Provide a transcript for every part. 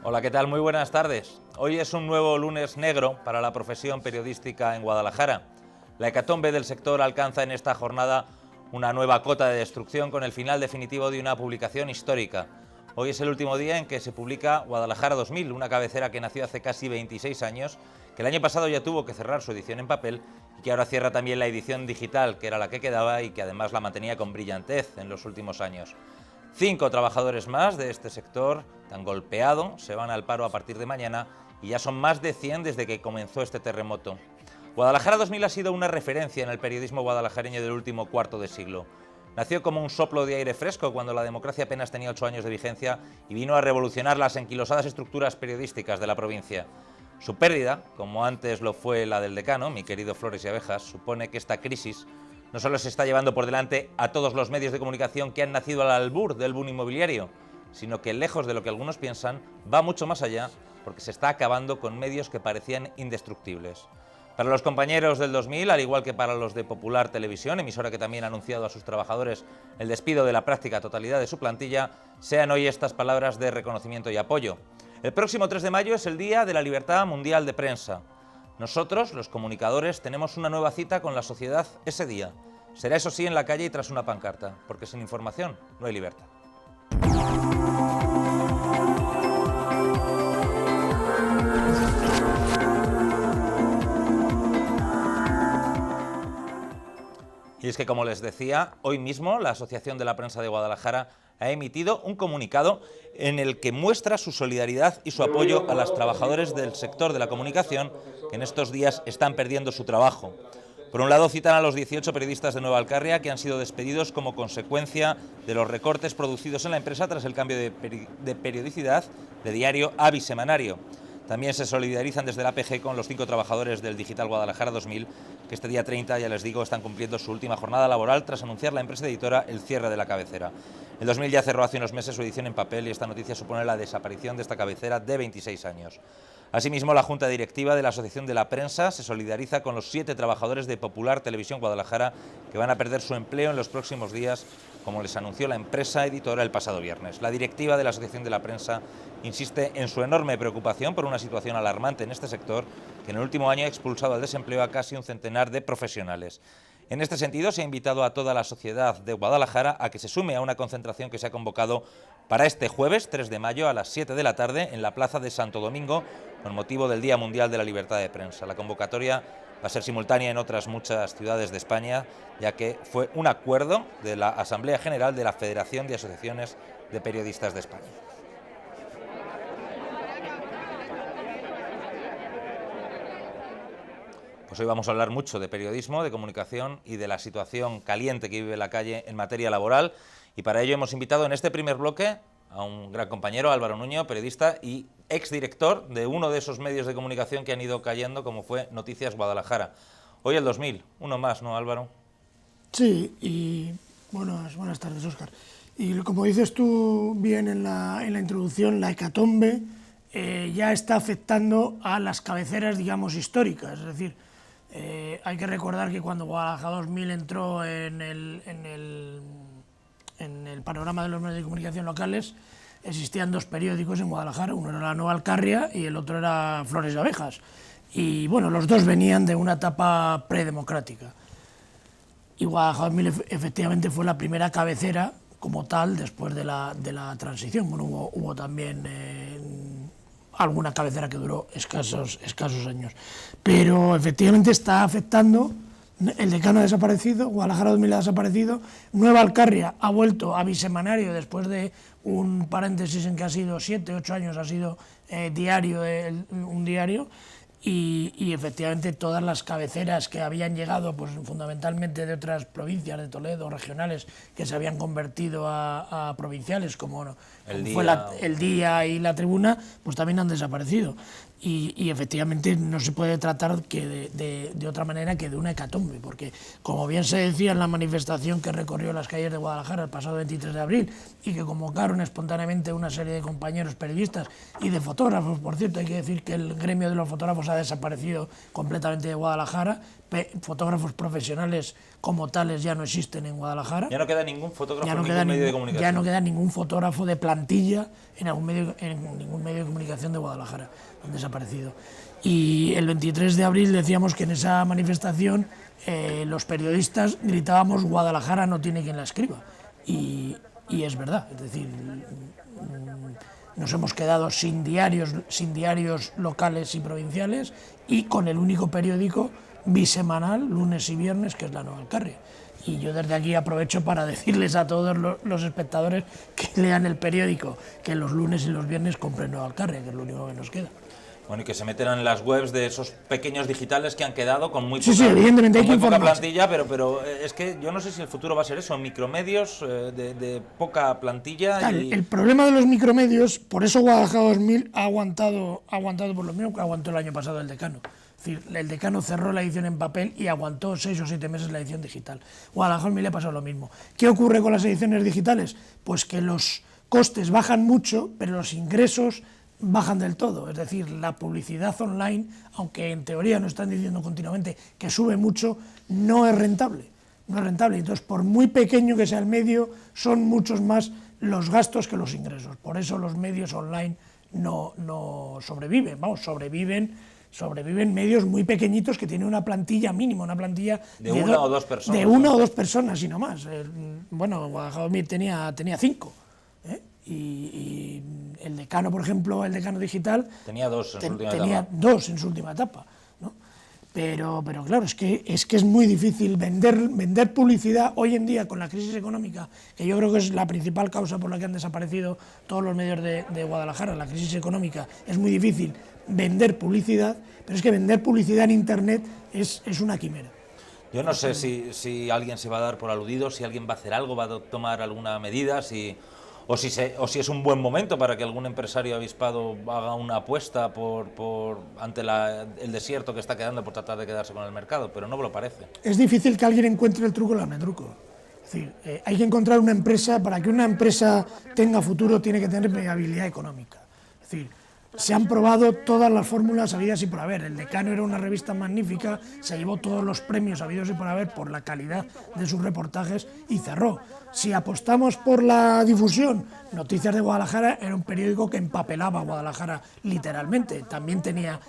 Hola, ¿qué tal? Muy buenas tardes. Hoy es un nuevo lunes negro para la profesión periodística en Guadalajara. La hecatombe del sector alcanza en esta jornada una nueva cota de destrucción con el final definitivo de una publicación histórica. Hoy es el último día en que se publica Guadalajara 2000, una cabecera que nació hace casi 26 años, que el año pasado ya tuvo que cerrar su edición en papel y que ahora cierra también la edición digital, que era la que quedaba y que además la mantenía con brillantez en los últimos años. 5 trabajadores más de este sector, tan golpeado, se van al paro a partir de mañana y ya son más de 100 desde que comenzó este terremoto. Guadalajara 2000 ha sido una referencia en el periodismo guadalajareño del último cuarto de siglo. Nació como un soplo de aire fresco cuando la democracia apenas tenía 8 años de vigencia y vino a revolucionar las enquilosadas estructuras periodísticas de la provincia. Su pérdida, como antes lo fue la del decano, mi querido Flores y Abejas, supone que esta crisis no solo se está llevando por delante a todos los medios de comunicación que han nacido al albur del boom inmobiliario, sino que, lejos de lo que algunos piensan, va mucho más allá, porque se está acabando con medios que parecían indestructibles. Para los compañeros del 2000, al igual que para los de Popular Televisión, emisora que también ha anunciado a sus trabajadores el despido de la práctica totalidad de su plantilla, sean hoy estas palabras de reconocimiento y apoyo. El próximo 3 de mayo es el Día de la Libertad Mundial de Prensa. Nosotros, los comunicadores, tenemos una nueva cita con la sociedad ese día. Será, eso sí, en la calle y tras una pancarta, porque sin información no hay libertad. Y es que, como les decía, hoy mismo la Asociación de la Prensa de Guadalajara ha emitido un comunicado en el que muestra su solidaridad y su apoyo a los trabajadores del sector de la comunicación que en estos días están perdiendo su trabajo. Por un lado, citan a los 18 periodistas de Nueva Alcarria que han sido despedidos como consecuencia de los recortes producidos en la empresa tras el cambio de periodicidad de diario a bisemanario. También se solidarizan desde la APG con los 5 trabajadores del Digital Guadalajara 2000, que este día 30, ya les digo, están cumpliendo su última jornada laboral tras anunciar la empresa editora el cierre de la cabecera. El 2000 ya cerró hace unos meses su edición en papel y esta noticia supone la desaparición de esta cabecera de 26 años. Asimismo, la Junta Directiva de la Asociación de la Prensa se solidariza con los 7 trabajadores de Popular Televisión Guadalajara que van a perder su empleo en los próximos días, como les anunció la empresa editora el pasado viernes. La directiva de la Asociación de la Prensa insiste en su enorme preocupación por una situación alarmante en este sector que en el último año ha expulsado al desempleo a casi un centenar de profesionales. En este sentido, se ha invitado a toda la sociedad de Guadalajara a que se sume a una concentración que se ha convocado para este jueves 3 de mayo a las 7 de la tarde en la Plaza de Santo Domingo con motivo del Día Mundial de la Libertad de Prensa. La convocatoria va a ser simultánea en otras muchas ciudades de España, ya que fue un acuerdo de la Asamblea General de la Federación de Asociaciones de Periodistas de España. Pues hoy vamos a hablar mucho de periodismo, de comunicación y de la situación caliente que vive la calle en materia laboral. Y para ello hemos invitado en este primer bloque a un gran compañero, Álvaro Nuño, periodista y exdirector de uno de esos medios de comunicación que han ido cayendo, como fue Noticias Guadalajara. Hoy el 2000, uno más, ¿no, Álvaro? Sí, y buenas tardes, Óscar. Y como dices tú bien en la introducción, la hecatombe ya está afectando a las cabeceras, digamos, históricas. Es decir, hay que recordar que cuando Guadalajara 2000 entró en el panorama de los medios de comunicación locales, existían 2 periódicos en Guadalajara, uno era la Nueva Alcarria y el otro era Flores y Abejas. Y bueno, los dos venían de una etapa predemocrática. Y Guadalajara 2000 efectivamente fue la primera cabecera como tal después de la transición. Bueno, hubo también alguna cabecera que duró escasos años. Pero efectivamente está afectando. El decano ha desaparecido, Guadalajara 2000 ha desaparecido, Nueva Alcarria ha vuelto a bisemanario después de un paréntesis en que ha sido 7, 8 años, ha sido un diario, y efectivamente todas las cabeceras que habían llegado, pues fundamentalmente de otras provincias, de Toledo, regionales, que se habían convertido a provinciales, como fue el Día y La Tribuna, pues también han desaparecido. Y efectivamente no se puede tratar que de otra manera que de una hecatombe, porque como bien se decía en la manifestación que recorrió las calles de Guadalajara el pasado 23 de abril y que convocaron espontáneamente una serie de compañeros periodistas y de fotógrafos, por cierto, hay que decir que el gremio de los fotógrafos ha ha desaparecido completamente de Guadalajara, fotógrafos profesionales como tales ya no existen en Guadalajara. Ya no queda ningún fotógrafo en ningún medio de comunicación. Ya no queda ningún fotógrafo de plantilla en ningún medio de comunicación de Guadalajara, han desaparecido. Y el 23 de abril decíamos que en esa manifestación los periodistas gritábamos Guadalajara no tiene quien la escriba. Y es verdad, es decir, nos hemos quedado sin diarios locales y provinciales y con el único periódico bisemanal, lunes y viernes, que es La Nueva Alcarria. Y yo desde aquí aprovecho para decirles a todos los espectadores que lean el periódico, que los lunes y los viernes compren Nueva Alcarria, que es lo único que nos queda. Bueno, y que se metan en las webs de esos pequeños digitales que han quedado con muy evidentemente hay que poca plantilla, pero es que yo no sé si el futuro va a ser eso, micromedios de poca plantilla. Claro, el problema de los micromedios, por eso Guadalajara 2000 ha aguantado por lo mismo que aguantó el año pasado el Decano. Es decir, el Decano cerró la edición en papel y aguantó 6 o 7 meses la edición digital. Guadalajara 2000 le ha pasado lo mismo. ¿Qué ocurre con las ediciones digitales? Pues que los costes bajan mucho, pero los ingresos bajan del todo, es decir, la publicidad online, aunque en teoría nos están diciendo continuamente que sube mucho, no es rentable, entonces por muy pequeño que sea el medio, son muchos más los gastos que los ingresos, por eso los medios online no sobreviven, sobreviven medios muy pequeñitos que tienen una plantilla mínima, una plantilla de una o dos personas. De una o dos personas y no más. Bueno, Guadalajara tenía 5. Y el Decano, por ejemplo, el Decano digital tenía dos en su última etapa, ¿no? Pero claro, es que es muy difícil vender publicidad hoy en día con la crisis económica, que yo creo que es la principal causa por la que han desaparecido todos los medios de Guadalajara, la crisis económica. Es muy difícil vender publicidad, pero es que vender publicidad en Internet es una quimera. Yo no sé si alguien se va a dar por aludido, si alguien va a hacer algo, va a tomar alguna medida, o si es un buen momento para que algún empresario avispado haga una apuesta ante el desierto que está quedando por tratar de quedarse con el mercado, pero no me lo parece. Es difícil que alguien encuentre el truco del ametruco. Es decir, hay que encontrar una empresa, para que una empresa tenga futuro tiene que tener viabilidad económica. Es decir, se han probado todas las fórmulas habidas y por haber. El Decano era una revista magnífica, se llevó todos los premios habidos y por haber por la calidad de sus reportajes y cerró. Si apostamos por la difusión, Noticias de Guadalajara era un periódico que empapelaba a Guadalajara literalmente, también tenía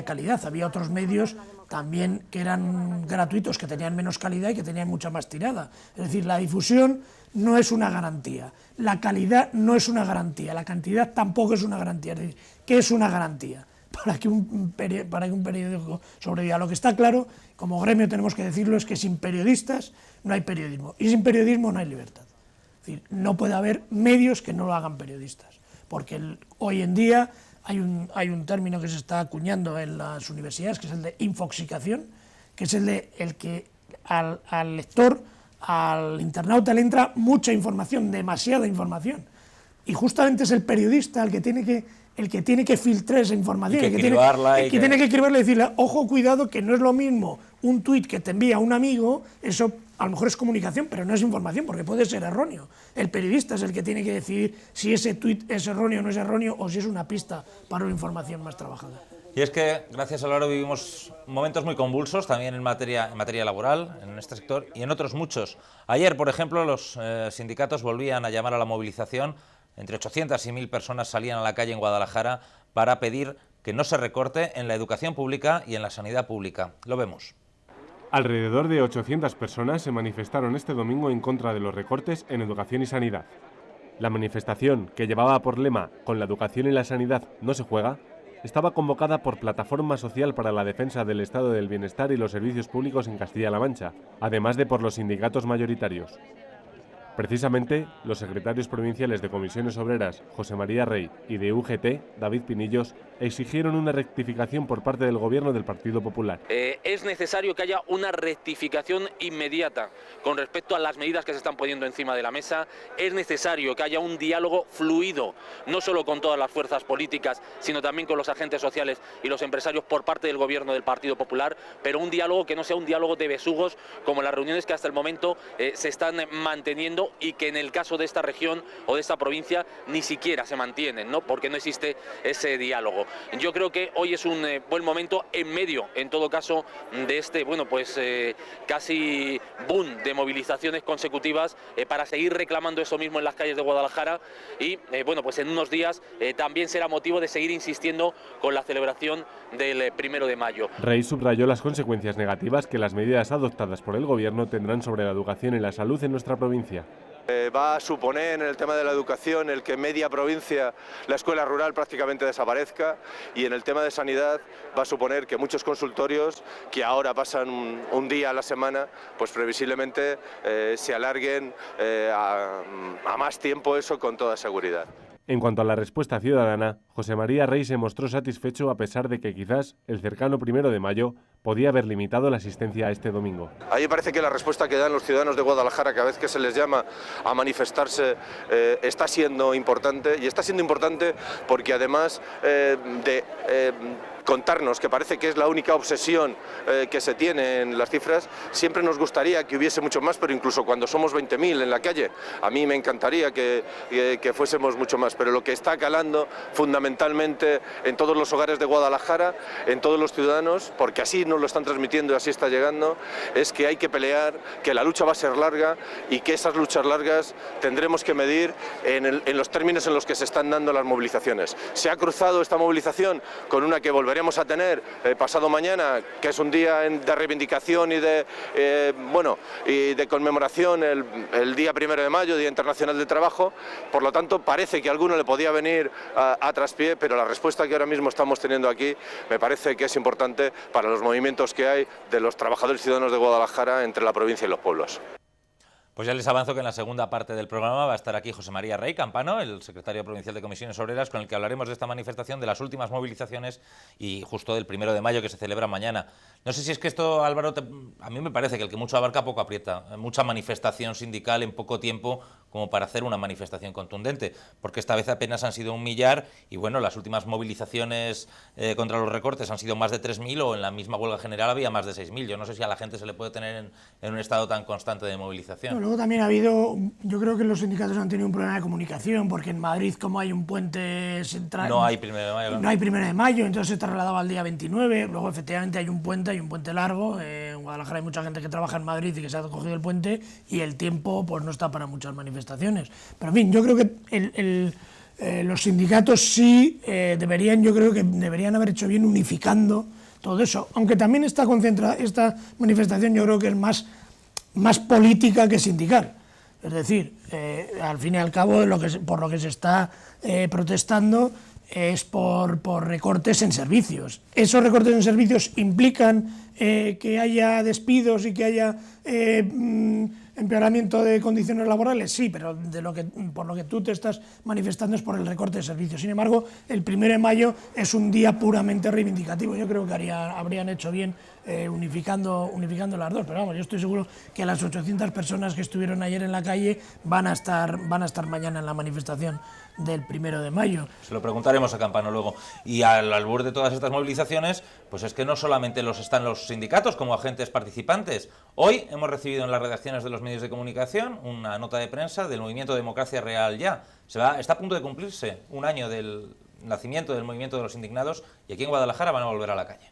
calidad. Había otros medios también que eran gratuitos, que tenían menos calidad y que tenían mucha más tirada. Es decir, la difusión no es una garantía, la calidad no es una garantía, la cantidad tampoco es una garantía. Es decir, ¿qué es una garantía para que un periódico sobreviva? Lo que está claro, como gremio tenemos que decirlo, es que sin periodistas no hay periodismo, y sin periodismo no hay libertad. Es decir, no puede haber medios que no lo hagan periodistas, porque hoy en día hay un término que se está acuñando en las universidades, que es el de infoxicación, que es el que al lector, al internauta le entra mucha información, demasiada información, y justamente es el periodista el que tiene que filtrar esa información, el que tiene que cribarla y decirle, ojo, cuidado, que no es lo mismo un tuit que te envía un amigo, eso a lo mejor es comunicación, pero no es información, porque puede ser erróneo. El periodista es el que tiene que decidir si ese tuit es erróneo o no es erróneo, o si es una pista para una información más trabajada. Y es que, gracias a Laro, vivimos momentos muy convulsos, también en materia laboral, en este sector, y en otros muchos. Ayer, por ejemplo, los sindicatos volvían a llamar a la movilización. Entre 800 y 1000 personas salían a la calle en Guadalajara para pedir que no se recorte en la educación pública y en la sanidad pública. Lo vemos. Alrededor de 800 personas se manifestaron este domingo en contra de los recortes en educación y sanidad. La manifestación, que llevaba por lema «Con la educación y la sanidad no se juega», estaba convocada por Plataforma Social para la Defensa del Estado del Bienestar y los Servicios Públicos en Castilla-La Mancha, además de por los sindicatos mayoritarios. Precisamente, los secretarios provinciales de Comisiones Obreras, José María Rey, y de UGT, David Pinillos, exigieron una rectificación por parte del Gobierno del Partido Popular. Es necesario que haya una rectificación inmediata con respecto a las medidas que se están poniendo encima de la mesa. Es necesario que haya un diálogo fluido, no solo con todas las fuerzas políticas, sino también con los agentes sociales y los empresarios por parte del Gobierno del Partido Popular, pero un diálogo que no sea un diálogo de besugos como las reuniones que hasta el momento se están manteniendo diálogo y que en el caso de esta región o de esta provincia ni siquiera se mantienen, ¿no? Porque no existe ese diálogo. Yo creo que hoy es un buen momento en medio, en todo caso, de este, bueno, pues casi boom de movilizaciones consecutivas para seguir reclamando eso mismo en las calles de Guadalajara y, bueno, pues en unos días también será motivo de seguir insistiendo con la celebración del 1 de mayo. Rey subrayó las consecuencias negativas que las medidas adoptadas por el Gobierno tendrán sobre la educación y la salud en nuestra provincia. Va a suponer en el tema de la educación el que en media provincia la escuela rural prácticamente desaparezca, y en el tema de sanidad va a suponer que muchos consultorios que ahora pasan un día a la semana, pues previsiblemente se alarguen a más tiempo, eso con toda seguridad. En cuanto a la respuesta ciudadana, José María Rey se mostró satisfecho a pesar de que quizás el cercano 1 de mayo podía haber limitado la asistencia a este domingo. A mí me parece que la respuesta que dan los ciudadanos de Guadalajara cada vez que se les llama a manifestarse está siendo importante, y está siendo importante porque además de contarnos que parece que es la única obsesión que se tiene en las cifras, siempre nos gustaría que hubiese mucho más, pero incluso cuando somos 20.000 en la calle, a mí me encantaría que fuésemos mucho más, pero lo que está calando fundamentalmente en todos los hogares de Guadalajara, en todos los ciudadanos, porque así nos lo están transmitiendo y así está llegando, es que hay que pelear, que la lucha va a ser larga y que esas luchas largas tendremos que medir en los términos en los que se están dando las movilizaciones. Se ha cruzado esta movilización con una que volveremos a tener pasado mañana, que es un día de reivindicación y de conmemoración, el día 1 de mayo, Día Internacional del Trabajo. Por lo tanto, parece que a alguno le podía venir a traspié, pero la respuesta que ahora mismo estamos teniendo aquí me parece que es importante para los movimientos que hay de los trabajadores y ciudadanos de Guadalajara entre la provincia y los pueblos. Pues ya les avanzo que en la segunda parte del programa va a estar aquí José María Rey Campano, el secretario provincial de Comisiones Obreras, con el que hablaremos de esta manifestación, de las últimas movilizaciones y justo del 1 de mayo que se celebra mañana. No sé si es que esto, Álvaro, a mí me parece que el que mucho abarca poco aprieta. Mucha manifestación sindical en poco tiempo como para hacer una manifestación contundente, porque esta vez apenas han sido 1 millar y bueno, las últimas movilizaciones contra los recortes han sido más de 3.000 o en la misma huelga general había más de 6.000. Yo no sé si a la gente se le puede tener en un estado tan constante de movilización. No, luego también ha habido, yo creo que los sindicatos han tenido un problema de comunicación, porque en Madrid, como hay un puente central, no hay 1 de mayo. ¿No? No hay 1 de mayo, entonces se trasladaba al día 29, luego efectivamente hay un puente largo, en Guadalajara hay mucha gente que trabaja en Madrid y que se ha cogido el puente, y el tiempo pues no está para muchas manifestaciones. Pero en fin, yo creo que los sindicatos sí deberían haber hecho bien unificando todo eso, aunque también esta manifestación yo creo que es más política que sindical. Es decir, al fin y al cabo por lo que se está protestando es por recortes en servicios. Esos recortes en servicios implican que haya despidos y que haya empeoramiento de condiciones laborales, sí, pero por lo que tú te estás manifestando es por el recorte de servicios. Sin embargo, el 1 de mayo es un día puramente reivindicativo. Yo creo que habrían hecho bien unificando las dos, pero vamos, yo estoy seguro que las 800 personas que estuvieron ayer en la calle van a estar mañana en la manifestación del 1 de mayo. Se lo preguntaremos a Campano luego. Y al albur de todas estas movilizaciones, pues es que no solamente están los sindicatos como agentes participantes. Hoy hemos recibido en las redacciones de los medios de comunicación una nota de prensa del movimiento Democracia Real Ya. Está a punto de cumplirse un año del nacimiento del movimiento de los indignados y aquí en Guadalajara van a volver a la calle.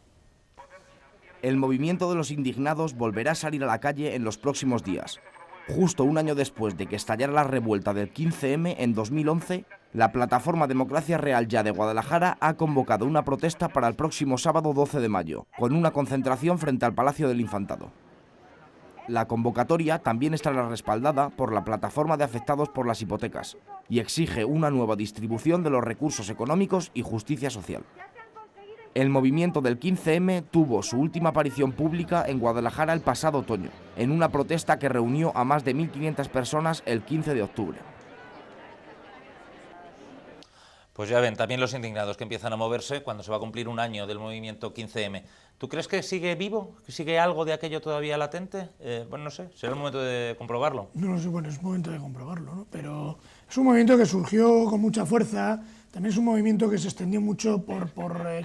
El movimiento de los indignados volverá a salir a la calle en los próximos días. Justo un año después de que estallara la revuelta del 15M en 2011, la plataforma Democracia Real Ya de Guadalajara ha convocado una protesta para el próximo sábado 12 de mayo, con una concentración frente al Palacio del Infantado. La convocatoria también estará respaldada por la plataforma de afectados por las hipotecas y exige una nueva distribución de los recursos económicos y justicia social. El movimiento del 15M tuvo su última aparición pública en Guadalajara el pasado otoño, en una protesta que reunió a más de 1.500 personas el 15 de octubre. Pues ya ven, también los indignados que empiezan a moverse cuando se va a cumplir un año del movimiento 15M. ¿Tú crees que sigue vivo? ¿Que sigue algo de aquello todavía latente? Bueno, no sé, será el momento de comprobarlo. No lo sé, bueno, es momento de comprobarlo, ¿no? Pero es un movimiento que surgió con mucha fuerza, también es un movimiento que se extendió mucho por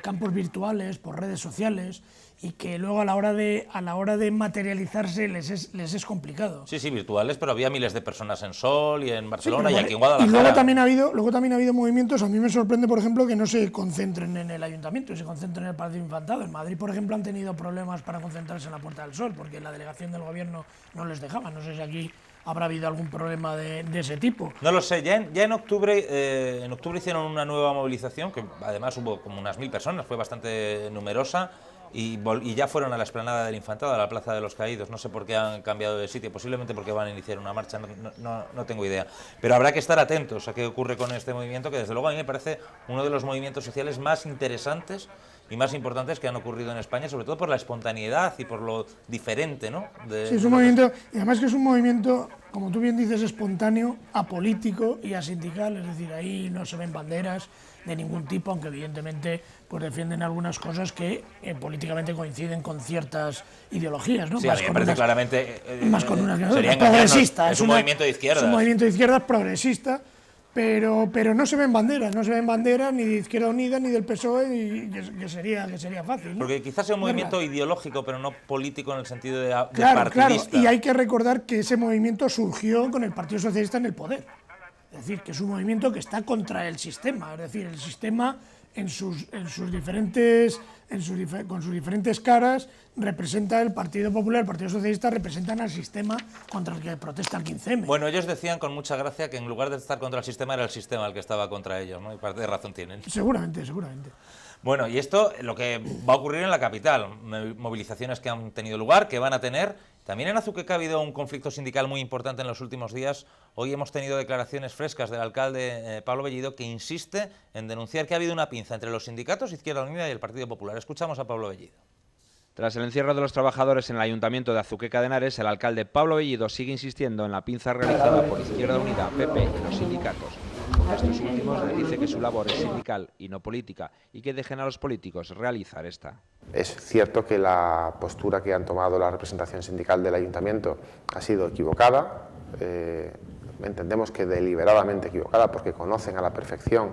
campos virtuales, por redes sociales, y que luego a la hora de materializarse les es complicado. Sí, virtuales, pero había miles de personas en Sol y en Barcelona Sí, y aquí en Guadalajara. Y luego también ha habido movimientos, a mí me sorprende, por ejemplo, que no se concentren en el Ayuntamiento, se concentren en el Palacio Infantado. En Madrid, por ejemplo, han tenido problemas para concentrarse en la Puerta del Sol, porque la delegación del Gobierno no les dejaba. No sé si aquí habrá habido algún problema de ese tipo. No lo sé, ya en octubre hicieron una nueva movilización, que además hubo como unas 1000 personas, fue bastante numerosa, y ya fueron a la explanada del Infantado, a la Plaza de los Caídos. No sé por qué han cambiado de sitio, posiblemente porque van a iniciar una marcha, no tengo idea. Pero habrá que estar atentos a qué ocurre con este movimiento, que desde luego a mí me parece uno de los movimientos sociales más interesantes y más importantes que han ocurrido en España, sobre todo por la espontaneidad y por lo diferente, ¿no? Sí, es un movimiento, y además que es un movimiento, como tú bien dices, espontáneo, apolítico y asindical, es decir, ahí no se ven banderas de ningún tipo, aunque evidentemente pues defienden algunas cosas que políticamente coinciden con ciertas ideologías, ¿no? Sí, a mí me parece claramente más con una progresista, es un movimiento de izquierdas. Es un movimiento de izquierdas progresista, pero no se ven banderas, ni de Izquierda Unida ni del PSOE, y que sería fácil, ¿no? Porque quizás sea un movimiento ideológico, pero no político en el sentido de claro, partidista. Claro, y hay que recordar que ese movimiento surgió con el Partido Socialista en el poder. Es decir, que es un movimiento que está contra el sistema, es decir, el sistema con sus diferentes caras representa el Partido Popular, el Partido Socialista representan al sistema contra el que protesta el 15M. Bueno, ellos decían con mucha gracia que en lugar de estar contra el sistema era el sistema el que estaba contra ellos, ¿no? Y parte de razón tienen. Seguramente. Bueno, y esto lo que va a ocurrir en la capital, movilizaciones que han tenido lugar, que van a tener. También en Azuqueca ha habido un conflicto sindical muy importante en los últimos días. Hoy hemos tenido declaraciones frescas del alcalde Pablo Bellido, que insiste en denunciar que ha habido una pinza entre los sindicatos, Izquierda Unida y el Partido Popular. Escuchamos a Pablo Bellido. Tras el encierro de los trabajadores en el Ayuntamiento de Azuqueca de Henares, el alcalde Pablo Bellido sigue insistiendo en la pinza realizada por Izquierda Unida, PP y los sindicatos. A estos últimos les dice que su labor es sindical y no política, y que dejen a los políticos realizar esta. Es cierto que la postura que han tomado la representación sindical del Ayuntamiento ha sido equivocada, entendemos que deliberadamente equivocada, porque conocen a la perfección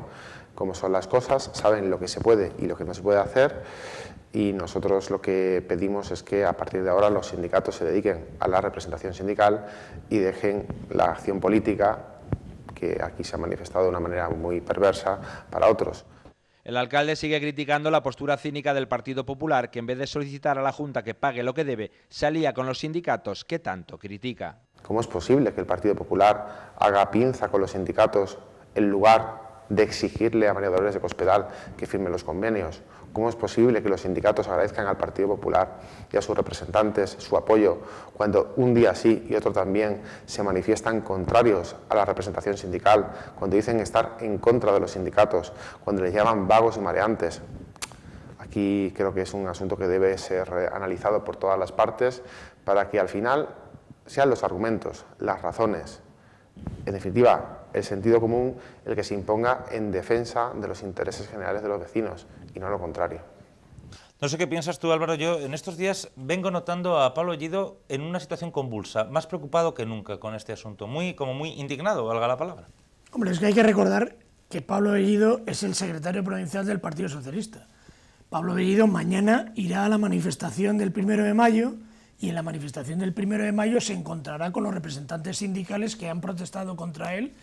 cómo son las cosas, saben lo que se puede y lo que no se puede hacer, y nosotros lo que pedimos es que a partir de ahora los sindicatos se dediquen a la representación sindical y dejen la acción política, que aquí se ha manifestado de una manera muy perversa, para otros. El alcalde sigue criticando la postura cínica del Partido Popular, que en vez de solicitar a la Junta que pague lo que debe, se alía con los sindicatos que tanto critica. ¿Cómo es posible que el Partido Popular haga pinza con los sindicatos en lugar de exigirle a María Dolores de Cospedal que firme los convenios? ¿Cómo es posible que los sindicatos agradezcan al Partido Popular y a sus representantes su apoyo cuando un día sí y otro también se manifiestan contrarios a la representación sindical, cuando dicen estar en contra de los sindicatos, cuando les llaman vagos y mareantes? Aquí creo que es un asunto que debe ser analizado por todas las partes para que al final sean los argumentos, las razones, en definitiva, el sentido común el que se imponga en defensa de los intereses generales de los vecinos y no lo contrario. No sé qué piensas tú, Álvaro. Yo en estos días vengo notando a Pablo Bellido en una situación convulsa, más preocupado que nunca con este asunto, muy indignado, valga la palabra. Hombre, es que hay que recordar que Pablo Bellido es el secretario provincial del Partido Socialista. Pablo Bellido mañana irá a la manifestación del 1 de mayo, y en la manifestación del 1 de mayo se encontrará con los representantes sindicales que han protestado contra él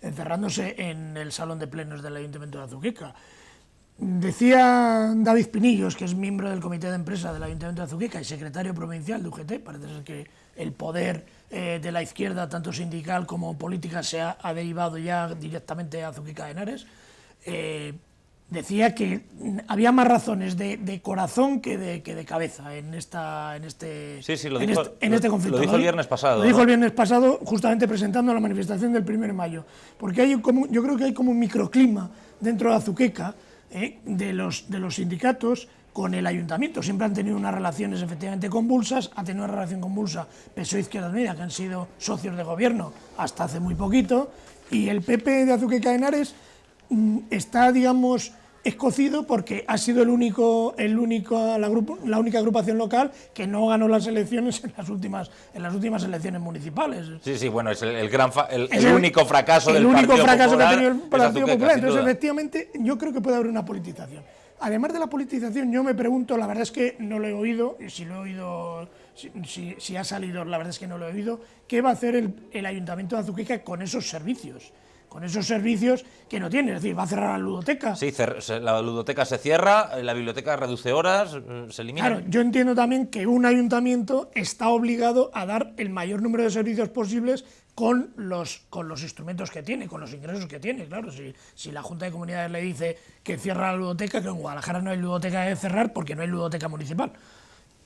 encerrándose en el salón de plenos del Ayuntamiento de Azuqueca. Decía David Pinillos, que es miembro del comité de empresa del Ayuntamiento de Azuqueca y secretario provincial de UGT, parece ser que el poder de la izquierda, tanto sindical como política, se ha derivado ya directamente a Azuqueca de Henares. Decía que había más razones de corazón que de cabeza en este conflicto. Lo dijo el viernes pasado. Lo dijo el viernes pasado, justamente presentando la manifestación del 1 de mayo. Porque yo creo que hay como un microclima dentro de Azuqueca de los sindicatos con el ayuntamiento. Siempre han tenido unas relaciones efectivamente convulsas. Ha tenido una relación convulsa PSOE Izquierda Unida, que han sido socios de gobierno hasta hace muy poquito. Y el PP de Azuqueca de Henares está, digamos, escocido porque ha sido la única agrupación local que no ganó las elecciones en las últimas elecciones municipales. Sí, bueno, es el único fracaso del Partido Popular. El único fracaso que ha tenido el Partido Popular. Entonces, duda. efectivamente, yo creo que puede haber una politización. Además de la politización, yo me pregunto, la verdad es que no lo he oído, y si lo he oído, si ha salido, la verdad es que no lo he oído, ¿qué va a hacer el Ayuntamiento de Azuqueca con esos servicios? Con esos servicios que no tiene, es decir, va a cerrar la ludoteca. Sí, la ludoteca se cierra, la biblioteca reduce horas, se elimina. Claro, yo entiendo también que un ayuntamiento está obligado a dar el mayor número de servicios posibles con los instrumentos que tiene, con los ingresos que tiene. Claro, si la Junta de Comunidades le dice que cierra la ludoteca, que en Guadalajara no hay ludoteca de cerrar porque no hay ludoteca municipal.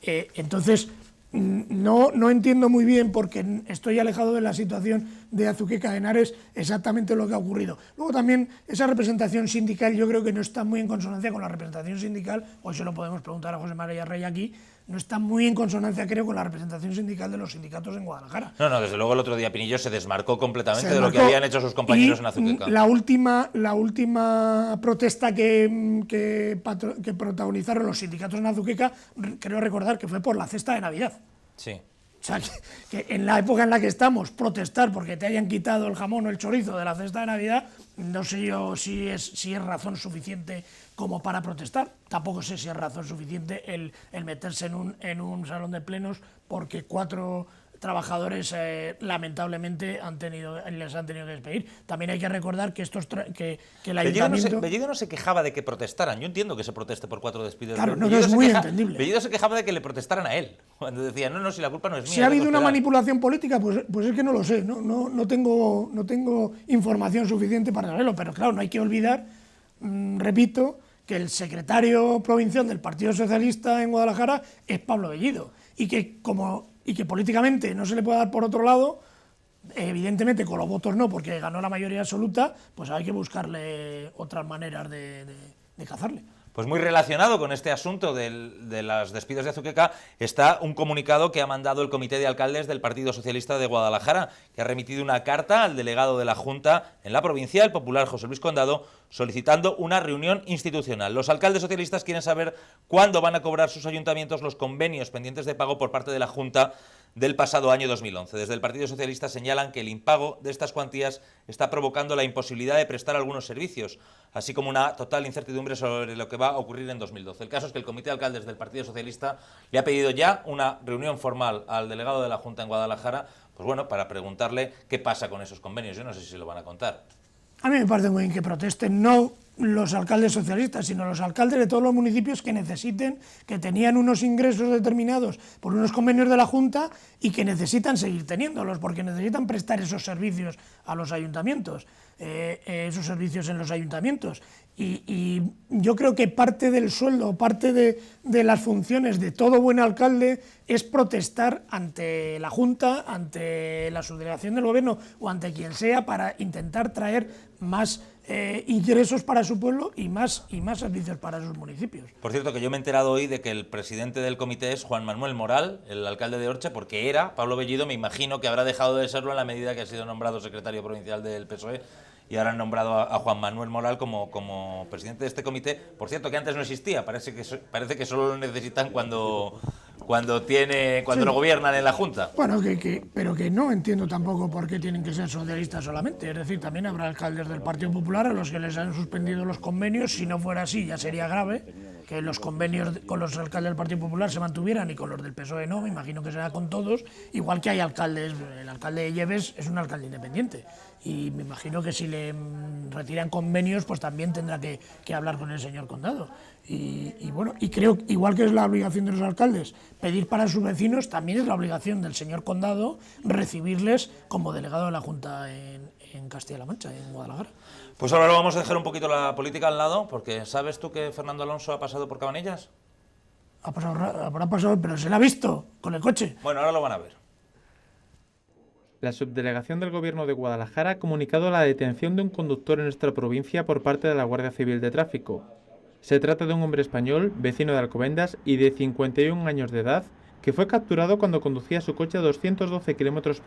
Entonces, no entiendo muy bien, porque estoy alejado de la situación de Azuqueca de Henares, exactamente lo que ha ocurrido. Luego también esa representación sindical yo creo que no está muy en consonancia con la representación sindical, hoy se lo podemos preguntar a José María Rey aquí, no está muy en consonancia, creo, con la representación sindical de los sindicatos en Guadalajara. No, desde luego el otro día Pinillos se desmarcó completamente de lo que habían hecho sus compañeros en Azuqueca. La última protesta que protagonizaron los sindicatos en Azuqueca, creo recordar que fue por la cesta de Navidad. Sí. O sea, que en la época en la que estamos, protestar porque te hayan quitado el jamón o el chorizo de la cesta de Navidad, no sé yo si es razón suficiente como para protestar. Tampoco sé si es razón suficiente el meterse en un salón de plenos porque 4 trabajadores lamentablemente les han tenido que despedir. También hay que recordar que el ayuntamiento... Bellido no se quejaba de que protestaran. Yo entiendo que se proteste por 4 despidos. Claro, no es muy entendible. Bellido se quejaba de que le protestaran a él, cuando decía, no, si la culpa no es mía. Si ha habido una manipulación política, pues es que no lo sé, no tengo información suficiente para saberlo, pero claro, no hay que olvidar, repito, que el secretario provincial del Partido Socialista en Guadalajara es Pablo Bellido, y que políticamente no se le puede dar por otro lado, evidentemente con los votos no, porque ganó la mayoría absoluta, pues hay que buscarle otras maneras de cazarle. Pues muy relacionado con este asunto de los despidos de Azuqueca está un comunicado que ha mandado el Comité de Alcaldes del Partido Socialista de Guadalajara, que ha remitido una carta al delegado de la Junta en la provincia, el popular José Luis Condado, solicitando una reunión institucional. Los alcaldes socialistas quieren saber cuándo van a cobrar sus ayuntamientos los convenios pendientes de pago por parte de la Junta del pasado año 2011. Desde el Partido Socialista señalan que el impago de estas cuantías está provocando la imposibilidad de prestar algunos servicios, así como una total incertidumbre sobre lo que va a ocurrir en 2012. El caso es que el Comité de Alcaldes del Partido Socialista le ha pedido ya una reunión formal al delegado de la Junta en Guadalajara, pues bueno, para preguntarle qué pasa con esos convenios. Yo no sé si se lo van a contar. A mí me parece muy bien que protesten, no los alcaldes socialistas, sino los alcaldes de todos los municipios que necesiten, que tenían unos ingresos determinados por unos convenios de la Junta y que necesitan seguir teniéndolos, porque necesitan prestar esos servicios a los ayuntamientos, esos servicios en los ayuntamientos. Y yo creo que parte del sueldo, parte de las funciones de todo buen alcalde es protestar ante la Junta, ante la subdelegación del Gobierno o ante quien sea para intentar traer más ingresos para su pueblo y más servicios para sus municipios. Por cierto, que yo me he enterado hoy de que el presidente del comité es Juan Manuel Moral, el alcalde de Orcha, porque era Pablo Bellido, me imagino que habrá dejado de serlo en la medida que ha sido nombrado secretario provincial del PSOE y ahora han nombrado a Juan Manuel Moral como presidente de este comité. Por cierto, que antes no existía, parece que solo lo necesitan cuando no gobiernan en la Junta. Bueno, pero que no entiendo tampoco por qué tienen que ser socialistas solamente. Es decir, también habrá alcaldes del Partido Popular a los que les han suspendido los convenios. Si no fuera así, ya sería grave que los convenios con los alcaldes del Partido Popular se mantuvieran y con los del PSOE no. Me imagino que será con todos. Igual que hay alcaldes, el alcalde de Lleves es un alcalde independiente. Y me imagino que si le retiran convenios, pues también tendrá que hablar con el señor Condado. Y bueno, y creo, igual que es la obligación de los alcaldes pedir para sus vecinos, también es la obligación del señor Condado recibirles como delegado de la Junta en Castilla-La Mancha, en Guadalajara. Pues ahora lo vamos a dejar un poquito la política al lado, porque ¿sabes tú que Fernando Alonso ha pasado por Cabanillas? Habrá pasado, pero se la ha visto con el coche. Bueno, ahora lo van a ver. La subdelegación del Gobierno de Guadalajara ha comunicado la detención de un conductor en nuestra provincia por parte de la Guardia Civil de Tráfico. Se trata de un hombre español, vecino de Alcobendas y de 51 años de edad, que fue capturado cuando conducía su coche a 212 km/h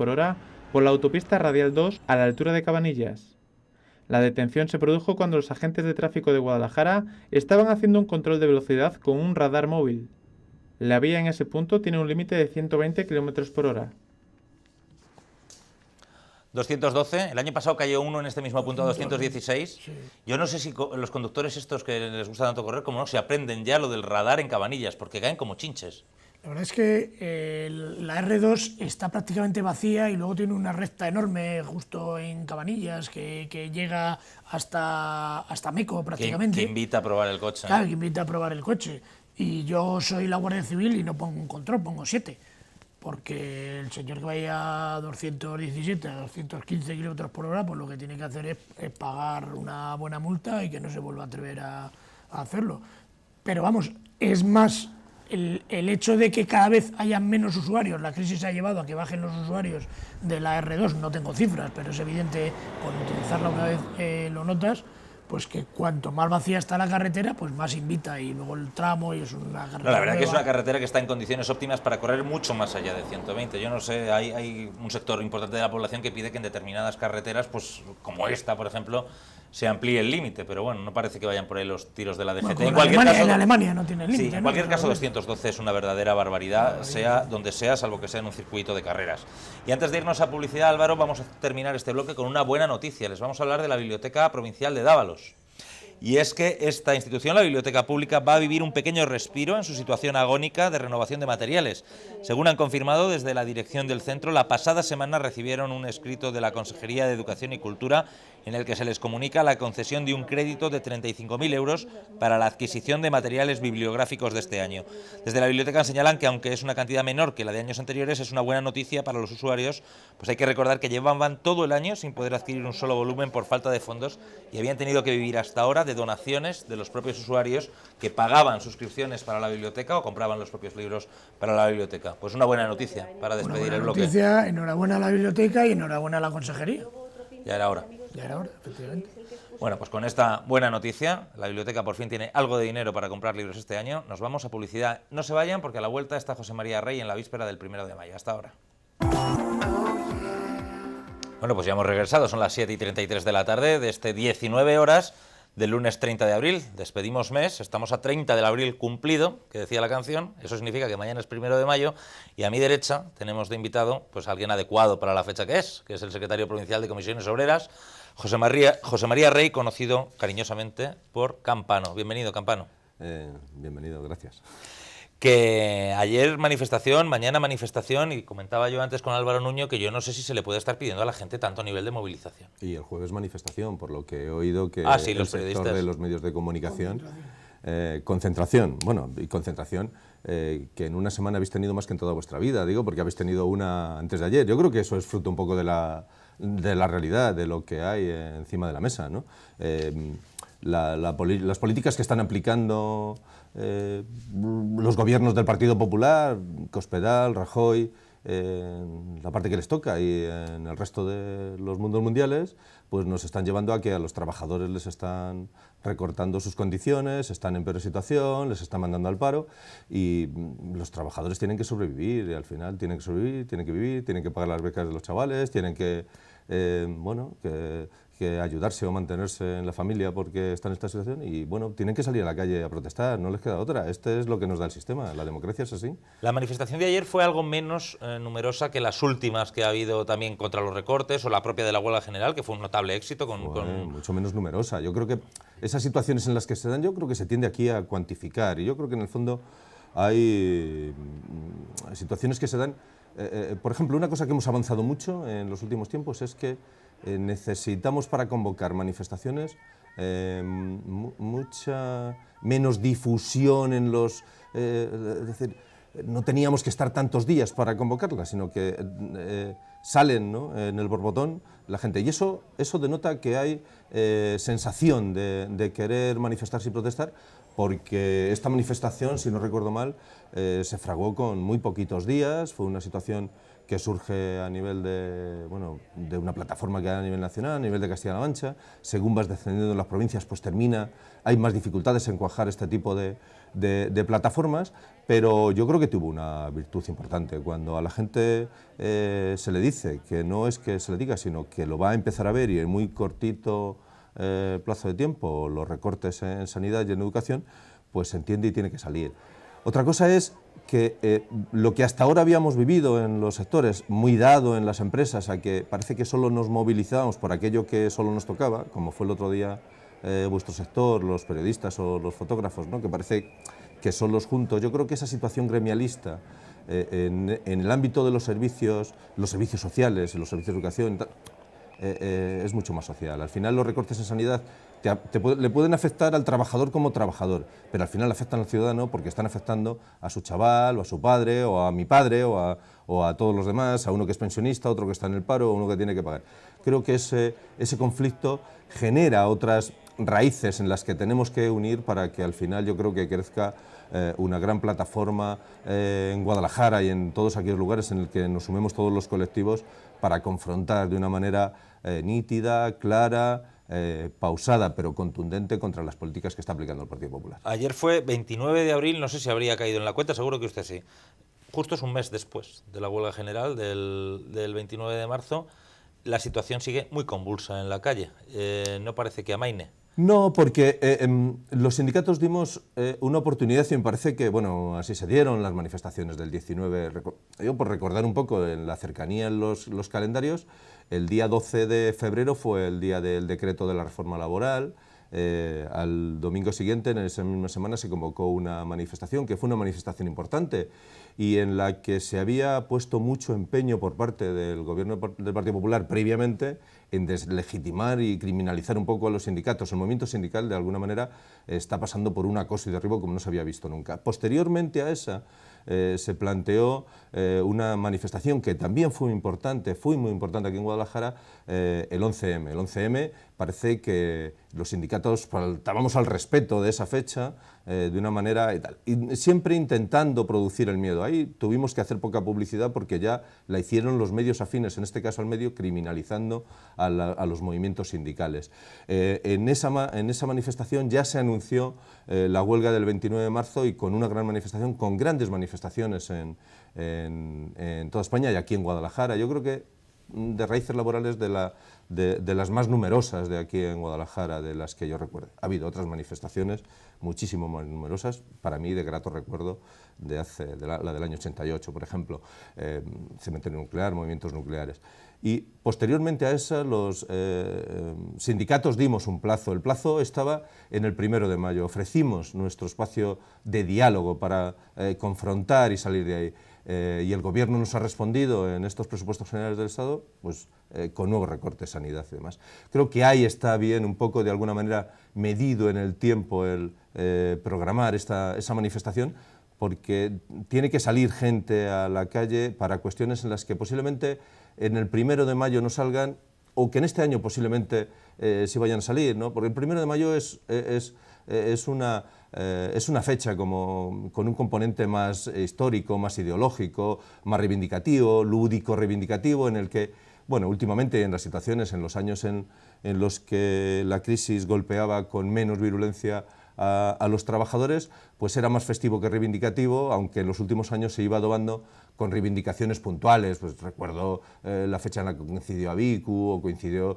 por la autopista Radial 2 a la altura de Cabanillas. La detención se produjo cuando los agentes de tráfico de Guadalajara estaban haciendo un control de velocidad con un radar móvil. La vía en ese punto tiene un límite de 120 km por hora. 212, el año pasado cayó uno en este mismo punto a 216. Yo no sé si los conductores estos que les gusta tanto correr, como no, se aprenden ya lo del radar en Cabanillas, porque caen como chinches. La verdad es que la R2 está prácticamente vacía y luego tiene una recta enorme justo en Cabanillas que llega hasta Meco prácticamente. Que invita a probar el coche. Claro, que invita a probar el coche. Y yo soy la Guardia Civil y no pongo un control, pongo 7. Porque el señor que vaya a 217, a 215 km por hora, pues lo que tiene que hacer es pagar una buena multa y que no se vuelva a atrever a hacerlo. Pero vamos, es más el hecho de que cada vez haya menos usuarios. La crisis ha llevado a que bajen los usuarios de la R2, no tengo cifras, pero es evidente, con utilizarla una vez lo notas, pues que cuanto más vacía está la carretera, pues más invita, y luego el tramo, y es una carretera. No, la verdad nueva. que es una carretera que está en condiciones óptimas para correr mucho más allá de 120. Yo no sé, hay un sector importante de la población que pide que en determinadas carreteras, pues como esta, por ejemplo, se amplíe el límite, pero bueno, no parece que vayan por ahí los tiros de la DGT. Bueno, en Alemania no tiene límite. Sí, en cualquier caso 212 es una verdadera barbaridad, sea donde sea, salvo que sea en un circuito de carreras. Y antes de irnos a publicidad, Álvaro, vamos a terminar este bloque con una buena noticia. Les vamos a hablar de la Biblioteca Provincial de Dávalos. Y es que esta institución, la Biblioteca Pública, va a vivir un pequeño respiro en su situación agónica de renovación de materiales. Según han confirmado desde la dirección del centro, la pasada semana recibieron un escrito de la Consejería de Educación y Cultura en el que se les comunica la concesión de un crédito de 35.000 euros para la adquisición de materiales bibliográficos de este año. Desde la biblioteca señalan que, aunque es una cantidad menor que la de años anteriores, es una buena noticia para los usuarios, pues hay que recordar que llevaban todo el año sin poder adquirir un solo volumen por falta de fondos y habían tenido que vivir hasta ahora de donaciones de los propios usuarios que pagaban suscripciones para la biblioteca o compraban los propios libros para la biblioteca. Pues una buena noticia para despedir el bloque. Noticia, enhorabuena a la biblioteca y enhorabuena a la consejería. Ya era hora. Ya era hora, efectivamente. Bueno, pues con esta buena noticia, la biblioteca por fin tiene algo de dinero para comprar libros este año. Nos vamos a publicidad. No se vayan, porque a la vuelta está José María Rey en la víspera del 1 de mayo. Hasta ahora. Bueno, pues ya hemos regresado. Son las 7:33 de la tarde de este 19 horas del lunes 30 de abril. Despedimos mes. Estamos a 30 del abril cumplido, que decía la canción. Eso significa que mañana es 1 de mayo. Y a mi derecha tenemos de invitado pues a alguien adecuado para la fecha que es el secretario provincial de Comisiones Obreras, José María Rey, conocido cariñosamente por Campano. Bienvenido, Campano. Bienvenido, gracias. Que ayer manifestación, mañana manifestación, y comentaba yo antes con Álvaro Nuño que yo no sé si se le puede estar pidiendo a la gente tanto nivel de movilización. Y el jueves manifestación, por lo que he oído que sí, el los sector periodistas de los medios de comunicación, concentración, que en una semana habéis tenido más que en toda vuestra vida, digo, porque habéis tenido una antes de ayer. Yo creo que eso es fruto un poco de la realidad, de lo que hay encima de la mesa, ¿no? Las políticas que están aplicando los gobiernos del Partido Popular, Cospedal, Rajoy, la parte que les toca y en el resto de los mundos mundiales, pues nos están llevando a que a los trabajadores les están recortando sus condiciones, están en peor situación, les están mandando al paro, y los trabajadores tienen que sobrevivir, y al final tienen que sobrevivir, tienen que vivir, tienen que pagar las becas de los chavales, tienen que ayudarse o mantenerse en la familia porque están en esta situación, y bueno, tienen que salir a la calle a protestar, no les queda otra. Este es lo que nos da el sistema, la democracia es así. La manifestación de ayer fue algo menos numerosa que las últimas que ha habido también contra los recortes, o la propia de la huelga general, que fue un notable éxito. Mucho menos numerosa. Yo creo que esas situaciones en las que se dan, yo creo que se tiende aquí a cuantificar, y yo creo que en el fondo hay situaciones que se dan. Por ejemplo, una cosa que hemos avanzado mucho en los últimos tiempos es que necesitamos, para convocar manifestaciones, mucha menos difusión en los... es decir, no teníamos que estar tantos días para convocarlas, sino que salen, ¿no?, en el borbotón la gente. Y eso denota que hay sensación de querer manifestarse y protestar, porque esta manifestación, si no recuerdo mal, se fraguó con muy poquitos días. Fue una situación que surge a nivel de una plataforma que hay a nivel nacional, a nivel de Castilla-La Mancha. Según vas descendiendo en las provincias, pues hay más dificultades en cuajar este tipo de plataformas, pero yo creo que tuvo una virtud importante. Cuando a la gente se le dice, que no es que se le diga, sino que lo va a empezar a ver, y en muy cortito plazo de tiempo, los recortes en sanidad y en educación, pues se entiende y tiene que salir. Otra cosa es que lo que hasta ahora habíamos vivido en los sectores, muy dado en las empresas, a que parece que solo nos movilizábamos por aquello que solo nos tocaba, como fue el otro día vuestro sector, los periodistas o los fotógrafos, ¿no? Que parece que solos juntos. Yo creo que esa situación gremialista en el ámbito de los servicios sociales, los servicios de educación, es mucho más social. Al final los recortes en sanidad le pueden afectar al trabajador como trabajador, pero al final afectan al ciudadano porque están afectando a su chaval, o a su padre, o a mi padre, o a todos los demás, a uno que es pensionista, a otro que está en el paro, a uno que tiene que pagar. Creo que ese conflicto genera otras raíces en las que tenemos que unir para que al final yo creo que crezca una gran plataforma en Guadalajara y en todos aquellos lugares en el que nos sumemos todos los colectivos para confrontar de una manera nítida, clara, pausada pero contundente contra las políticas que está aplicando el Partido Popular. Ayer fue 29 de abril, no sé si habría caído en la cuenta, seguro que usted sí. Justo es un mes después de la huelga general del 29 de marzo. La situación sigue muy convulsa en la calle, no parece que amaine. No, porque los sindicatos dimos una oportunidad y me parece que, bueno, así se dieron las manifestaciones del 19. Yo por recordar un poco en la cercanía en los calendarios, el día 12 de febrero fue el día del decreto de la reforma laboral. Al domingo siguiente, en esa misma semana, se convocó una manifestación, que fue una manifestación importante y en la que se había puesto mucho empeño por parte del gobierno del Partido Popular previamente en deslegitimar y criminalizar un poco a los sindicatos. El movimiento sindical, de alguna manera, está pasando por un acoso y derribo como no se había visto nunca. Posteriormente a esa, se planteó una manifestación que también fue muy importante aquí en Guadalajara, el 11M. El 11M parece que los sindicatos faltábamos al respeto de esa fecha de una manera y tal. Y siempre intentando producir el miedo. Ahí tuvimos que hacer poca publicidad porque ya la hicieron los medios afines, en este caso al medio, criminalizando a los movimientos sindicales. En esa manifestación ya se anunció la huelga del 29 de marzo y con una gran manifestación, con grandes manifestaciones en toda España y aquí en Guadalajara. Yo creo que de raíces laborales de las más numerosas de aquí en Guadalajara, de las que yo recuerdo. Ha habido otras manifestaciones muchísimo más numerosas, para mí de grato recuerdo, la del año 88, por ejemplo, cementerio nuclear, movimientos nucleares. Y posteriormente a esa, los sindicatos dimos un plazo. El plazo estaba en el 1 de mayo. Ofrecimos nuestro espacio de diálogo para confrontar y salir de ahí. Y el Gobierno nos ha respondido en estos presupuestos generales del Estado pues, con nuevos recortes de sanidad y demás. Creo que ahí está bien, un poco de alguna manera medido en el tiempo el programar esa manifestación, porque tiene que salir gente a la calle para cuestiones en las que posiblemente en el 1 de mayo no salgan, o que en este año posiblemente sí vayan a salir, ¿no? Porque el 1 de mayo es una fecha con un componente más histórico, más ideológico, más reivindicativo, lúdico reivindicativo, en el que, bueno, últimamente en las situaciones, en los años en los que la crisis golpeaba con menos virulencia a los trabajadores, pues era más festivo que reivindicativo, aunque en los últimos años se iba adobando con reivindicaciones puntuales. Pues recuerdo la fecha en la que coincidió Abicu o coincidió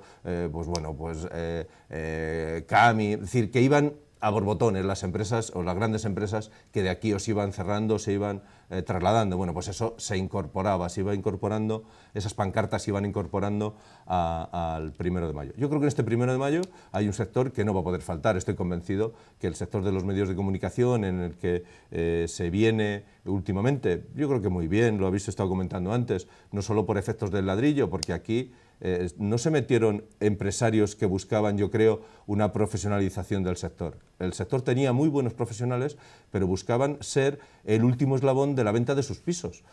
Cami, es decir, que iban a borbotones las empresas o las grandes empresas que de aquí os iban cerrando, se iban trasladando. Bueno, pues eso se incorporaba, se iba incorporando, esas pancartas se iban incorporando al 1 de mayo. Yo creo que en este 1 de mayo hay un sector que no va a poder faltar. Estoy convencido que el sector de los medios de comunicación, en el que se viene últimamente, yo creo que muy bien, lo habéis estado comentando antes, no solo por efectos del ladrillo, porque aquí no se metieron empresarios que buscaban, yo creo, una profesionalización del sector. El sector tenía muy buenos profesionales, pero buscaban ser el último eslabón de la venta de sus pisos,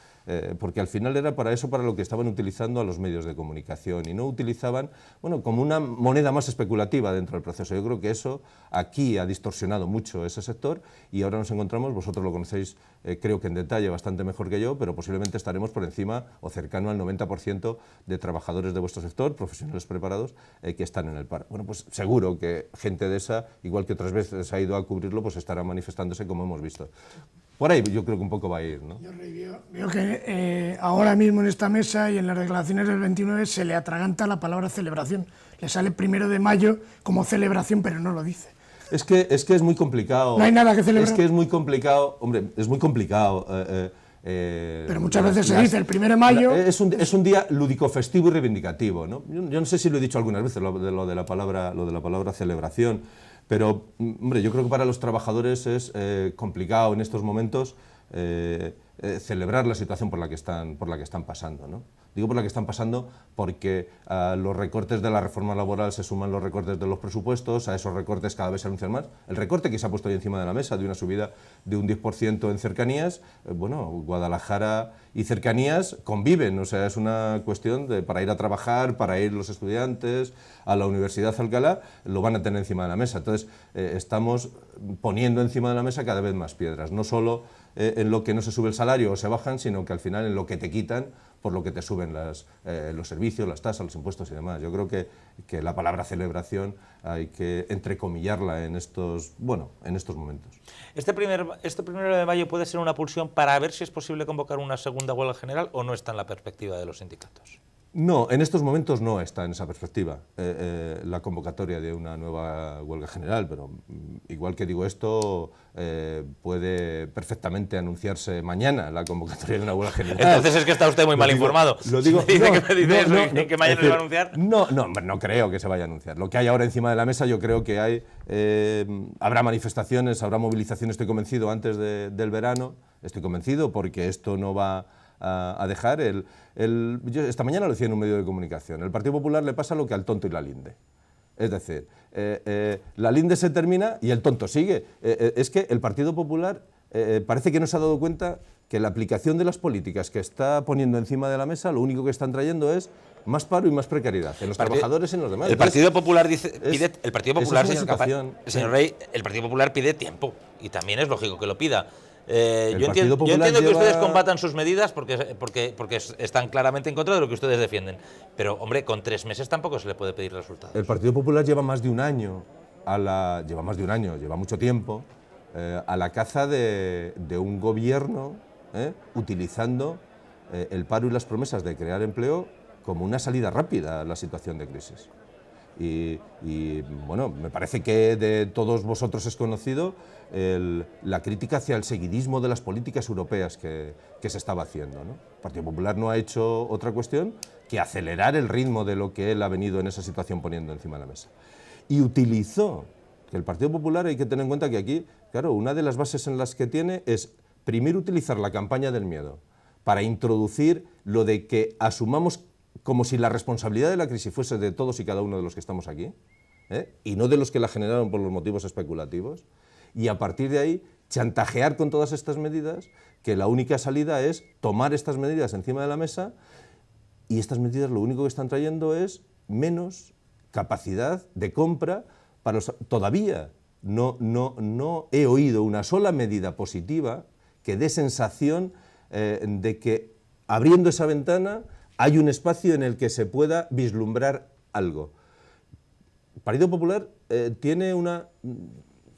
porque al final era para eso para lo que estaban utilizando a los medios de comunicación y no utilizaban, bueno, como una moneda más especulativa dentro del proceso. Yo creo que eso aquí ha distorsionado mucho ese sector y ahora nos encontramos, vosotros lo conocéis creo que en detalle bastante mejor que yo, pero posiblemente estaremos por encima o cercano al 90% de trabajadores de vuestro sector, profesionales preparados, que están en el paro. Bueno, pues seguro que gente de esa, igual que otras veces ha ido a cubrirlo, pues estará manifestándose como hemos visto. Por ahí yo creo que un poco va a ir, ¿no? Yo veo que ahora mismo en esta mesa y en las declaraciones del 29 se le atraganta la palabra celebración. Le sale 1 de mayo como celebración, pero no lo dice. Es que es muy complicado. No hay nada que celebrar. Es que es muy complicado, hombre, es muy complicado. Pero muchas veces se dice el 1 de mayo... Es un día lúdico, festivo y reivindicativo, ¿no? Yo no sé si lo he dicho algunas veces, lo de la palabra celebración, pero, hombre, yo creo que para los trabajadores es complicado en estos momentos celebrar la situación por la que están pasando, ¿no? Digo por la que están pasando porque a los recortes de la reforma laboral se suman los recortes de los presupuestos, a esos recortes cada vez se anuncian más. El recorte que se ha puesto ahí encima de la mesa de una subida de un 10% en cercanías, bueno, Guadalajara y cercanías conviven, o sea, es una cuestión para ir a trabajar, para ir los estudiantes a la Universidad de Alcalá, lo van a tener encima de la mesa. Entonces, estamos poniendo encima de la mesa cada vez más piedras, no solo en lo que no se sube el salario o se bajan, sino que al final en lo que te quitan por lo que te suben los servicios, las tasas, los impuestos y demás. Yo creo que la palabra celebración hay que entrecomillarla en estos momentos. ¿Este 1 de mayo puede ser una pulsión para ver si es posible convocar una segunda huelga general o no está en la perspectiva de los sindicatos? No, en estos momentos no está en esa perspectiva la convocatoria de una nueva huelga general, pero igual que digo esto, puede perfectamente anunciarse mañana la convocatoria de una huelga general. Entonces es que está usted muy mal informado. Lo digo, ¿Que mañana se va a anunciar? No creo que se vaya a anunciar. Lo que hay ahora encima de la mesa, yo creo que habrá manifestaciones, habrá movilizaciones, estoy convencido, antes del verano, estoy convencido porque esto no va a dejar. Yo esta mañana lo decía en un medio de comunicación, el Partido Popular le pasa lo que al tonto y la linde. Es decir, la linde se termina y el tonto sigue. Es que el Partido Popular parece que no se ha dado cuenta que la aplicación de las políticas que está poniendo encima de la mesa, lo único que están trayendo es más paro y más precariedad en los trabajadores y en los demás. El Partido Popular pide, señor Rey, el Partido Popular pide tiempo y también es lógico que lo pida. Yo entiendo que ustedes combatan sus medidas porque están claramente en contra de lo que ustedes defienden. Pero, hombre, con 3 meses tampoco se le puede pedir resultados. El Partido Popular lleva más de un año, lleva mucho tiempo, a la caza de un gobierno utilizando el paro y las promesas de crear empleo como una salida rápida a la situación de crisis. Y bueno, me parece que de todos vosotros es conocido la crítica hacia el seguidismo de las políticas europeas que se estaba haciendo, ¿no? El Partido Popular no ha hecho otra cuestión que acelerar el ritmo de lo que él ha venido en esa situación poniendo encima de la mesa. Y utilizó, que el Partido Popular hay que tener en cuenta que aquí, claro, una de las bases en las que tiene es primero utilizar la campaña del miedo para introducir lo de que asumamos como si la responsabilidad de la crisis fuese de todos y cada uno de los que estamos aquí, y no de los que la generaron por los motivos especulativos, y a partir de ahí chantajear con todas estas medidas, que la única salida es tomar estas medidas encima de la mesa, y estas medidas lo único que están trayendo es menos capacidad de compra para los... Todavía no he oído una sola medida positiva que dé sensación de que abriendo esa ventana hay un espacio en el que se pueda vislumbrar algo. El Partido Popular tiene una...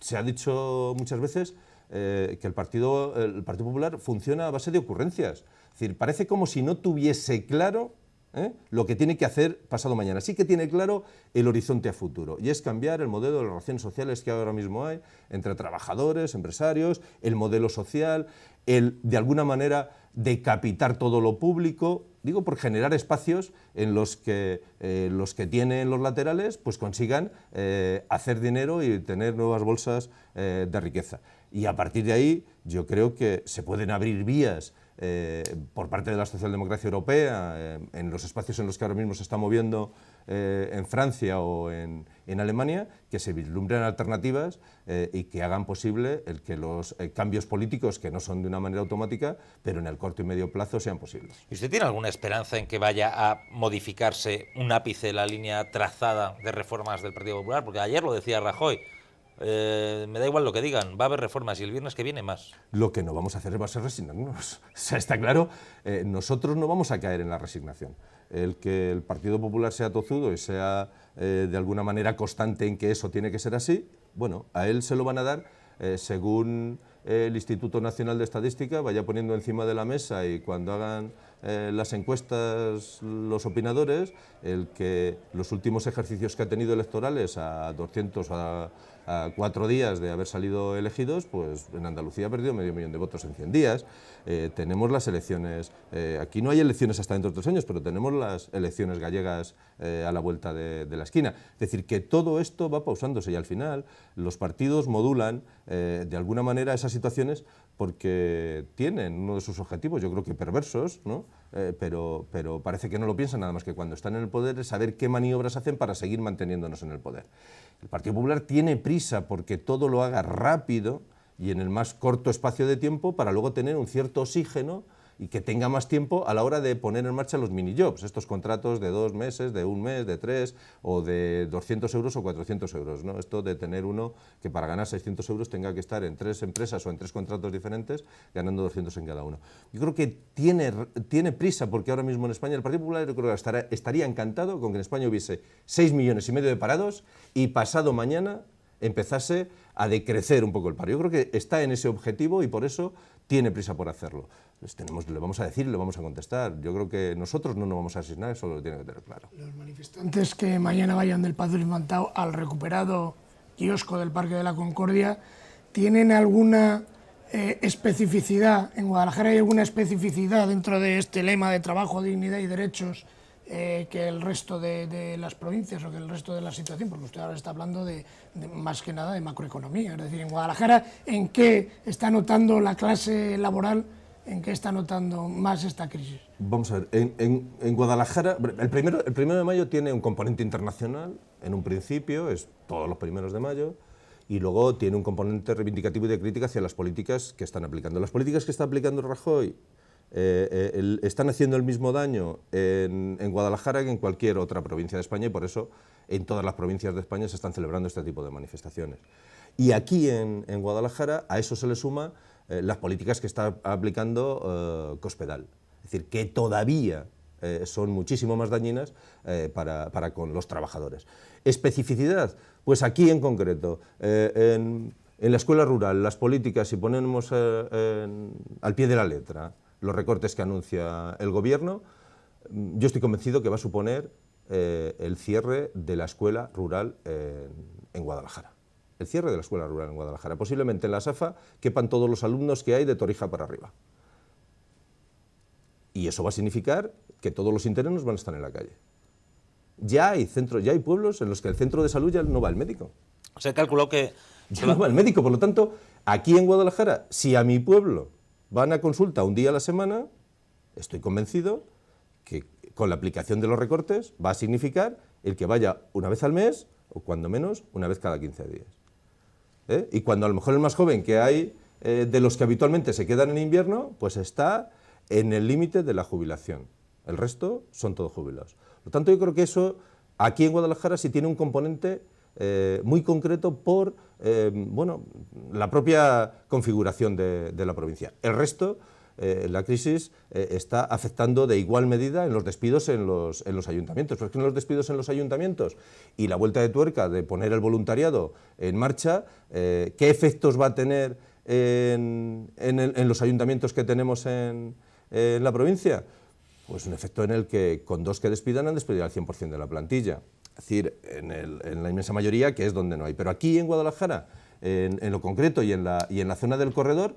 Se ha dicho muchas veces que el Partido Popular funciona a base de ocurrencias. Es decir, parece como si no tuviese claro lo que tiene que hacer pasado mañana. Sí que tiene claro el horizonte a futuro, y es cambiar el modelo de las relaciones sociales que ahora mismo hay entre trabajadores, empresarios, el modelo social, de alguna manera decapitar todo lo público, digo, por generar espacios en los que tienen los laterales pues consigan hacer dinero y tener nuevas bolsas de riqueza. Y a partir de ahí yo creo que se pueden abrir vías por parte de la socialdemocracia europea, en los espacios en los que ahora mismo se está moviendo en Francia o en Alemania, que se vislumbren alternativas y que hagan posible el que los cambios políticos, que no son de una manera automática, pero en el corto y medio plazo sean posibles. ¿Y usted tiene alguna esperanza en que vaya a modificarse un ápice la línea trazada de reformas del Partido Popular? Porque ayer lo decía Rajoy. Me da igual lo que digan, va a haber reformas y el viernes que viene más. Lo que no vamos a hacer va a ser resignarnos. O sea, está claro, nosotros no vamos a caer en la resignación. El que el Partido Popular sea tozudo y sea de alguna manera constante en que eso tiene que ser así, bueno, a él se lo van a dar según el Instituto Nacional de Estadística vaya poniendo encima de la mesa y cuando hagan las encuestas los opinadores, el que los últimos ejercicios que ha tenido electorales a 200 a 4 días de haber salido elegidos, pues en Andalucía ha perdido medio millón de votos en 100 días. Tenemos las elecciones, aquí no hay elecciones hasta dentro de 3 años, pero tenemos las elecciones gallegas a la vuelta de la esquina. Es decir, que todo esto va pausándose y al final los partidos modulan de alguna manera esas situaciones porque tienen uno de sus objetivos, yo creo que perversos, ¿no? Pero parece que no lo piensan nada más que cuando están en el poder, es saber qué maniobras hacen para seguir manteniéndonos en el poder. El Partido Popular tiene prisa porque todo lo haga rápido y en el más corto espacio de tiempo para luego tener un cierto oxígeno y que tenga más tiempo a la hora de poner en marcha los mini-jobs, estos contratos de 2 meses, de 1 mes, de 3 o de 200 euros o 400 euros, ¿no? Esto de tener uno que para ganar 600 euros tenga que estar en 3 empresas o en 3 contratos diferentes ganando 200 en cada uno. Yo creo que tiene prisa porque ahora mismo en España el Partido Popular yo creo que estaría encantado con que en España hubiese 6,5 millones de parados y pasado mañana empezase a decrecer un poco el paro. Yo creo que está en ese objetivo y por eso tiene prisa por hacerlo. Le vamos a decir y le vamos a contestar. Yo creo que nosotros no nos vamos a asignar, eso lo tiene que tener claro. Los manifestantes que mañana vayan del Paz del Infantado al recuperado kiosco del Parque de la Concordia, ¿tienen alguna especificidad? ¿En Guadalajara hay alguna especificidad dentro de este lema de trabajo, dignidad y derechos que el resto de las provincias o que el resto de la situación? Porque usted ahora está hablando de más que nada de macroeconomía. Es decir, en Guadalajara, ¿en qué está notando la clase laboral? ¿En qué está notando más esta crisis? Vamos a ver, en Guadalajara, el primero de mayo tiene un componente internacional, en un principio, es todos los primeros de mayo, y luego tiene un componente reivindicativo y de crítica hacia las políticas que están aplicando. Las políticas que está aplicando Rajoy están haciendo el mismo daño en Guadalajara que en cualquier otra provincia de España y por eso en todas las provincias de España se están celebrando este tipo de manifestaciones. Y aquí en Guadalajara a eso se le suma las políticas que está aplicando Cospedal, es decir, que todavía son muchísimo más dañinas para con los trabajadores. Especificidad, pues aquí en concreto, en la escuela rural, las políticas, si ponemos al pie de la letra los recortes que anuncia el gobierno, yo estoy convencido que va a suponer el cierre de la escuela rural en Guadalajara. El cierre de la escuela rural en Guadalajara. Posiblemente en la SAFA quepan todos los alumnos que hay de Torija para arriba. Y eso va a significar que todos los internos van a estar en la calle. Ya hay pueblos en los que el centro de salud ya no va el médico. Se calculó que... Ya no va el médico, por lo tanto, aquí en Guadalajara, si a mi pueblo van a consulta un día a la semana, estoy convencido que con la aplicación de los recortes va a significar el que vaya una vez al mes o cuando menos una vez cada 15 días. Y cuando a lo mejor el más joven que hay de los que habitualmente se quedan en invierno, pues está en el límite de la jubilación. El resto son todos jubilados. Por lo tanto, yo creo que eso aquí en Guadalajara sí tiene un componente muy concreto por la propia configuración de la provincia. El resto, la crisis está afectando de igual medida en los despidos en los ayuntamientos. Pero es que en los despidos en los ayuntamientos y la vuelta de tuerca de poner el voluntariado en marcha, ¿qué efectos va a tener en los ayuntamientos que tenemos en la provincia? Pues un efecto en el que con 2 que despidan han despedido al 100% de la plantilla. Es decir, en la inmensa mayoría, que es donde no hay. Pero aquí en Guadalajara, en lo concreto y en la zona del corredor,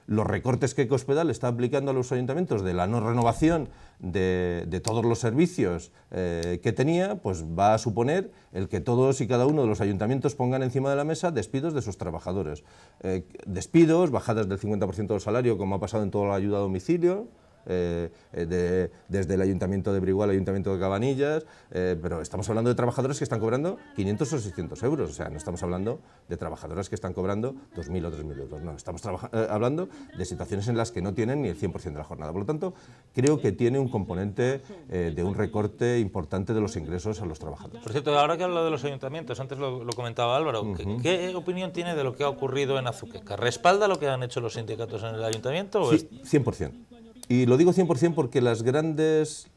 los recortes que Cospedal está aplicando a los ayuntamientos de la no renovación de todos los servicios que tenía, pues va a suponer el que todos y cada uno de los ayuntamientos pongan encima de la mesa despidos de sus trabajadores. Despidos, bajadas del 50% del salario, como ha pasado en toda la ayuda a domicilio, desde el Ayuntamiento de Brigual al Ayuntamiento de Cabanillas, pero estamos hablando de trabajadores que están cobrando 500 o 600 euros, o sea, no estamos hablando de trabajadoras que están cobrando 2.000 o 3.000 euros, no, estamos hablando de situaciones en las que no tienen ni el 100% de la jornada. Por lo tanto, creo que tiene un componente de un recorte importante de los ingresos a los trabajadores. Por cierto, ahora que habla de los ayuntamientos, antes lo comentaba Álvaro, ¿qué opinión tiene de lo que ha ocurrido en Azuqueca? ¿Respalda lo que han hecho los sindicatos en el ayuntamiento? ¿O sí, 100%. Y lo digo 100% porque las guerras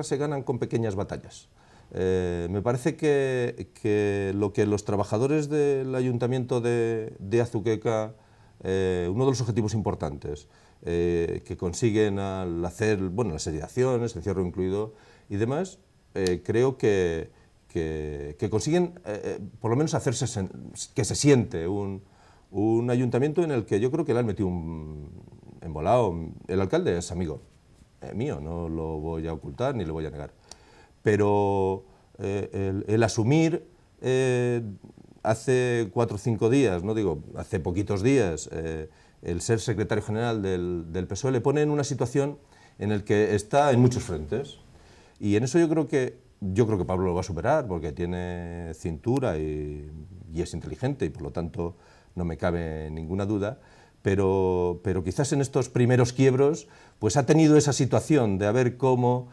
se ganan con pequeñas batallas. Me parece que lo que los trabajadores del ayuntamiento de Azuqueca uno de los objetivos importantes que consiguen al hacer, bueno, las seriaciones, el encierro incluido y demás, creo que consiguen por lo menos hacerse que se siente un ayuntamiento en el que yo creo que le han metido un embolado. El alcalde es amigo mío, no lo voy a ocultar ni lo voy a negar, pero el asumir hace 4 o 5 días, no digo, hace poquitos días, el ser secretario general del PSOE le pone en una situación en la que está en muchos frentes, y en eso yo creo que Pablo lo va a superar porque tiene cintura y es inteligente y por lo tanto no me cabe ninguna duda, pero quizás en estos primeros quiebros pues ha tenido esa situación de ver cómo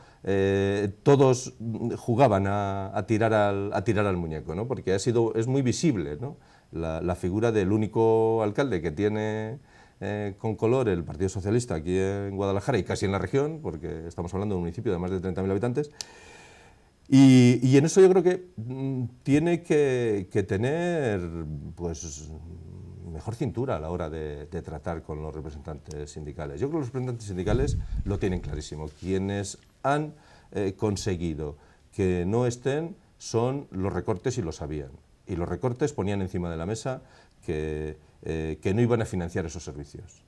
todos jugaban a tirar al muñeco, ¿no? Porque es muy visible, ¿no? La figura del único alcalde que tiene con color el Partido Socialista aquí en Guadalajara y casi en la región, porque estamos hablando de un municipio de más de 30.000 habitantes, y en eso yo creo que tiene que tener pues mejor cintura a la hora de tratar con los representantes sindicales. Yo creo que los representantes sindicales lo tienen clarísimo. Quienes han conseguido que no estén son los recortes y lo sabían. Y los recortes ponían encima de la mesa que no iban a financiar esos servicios.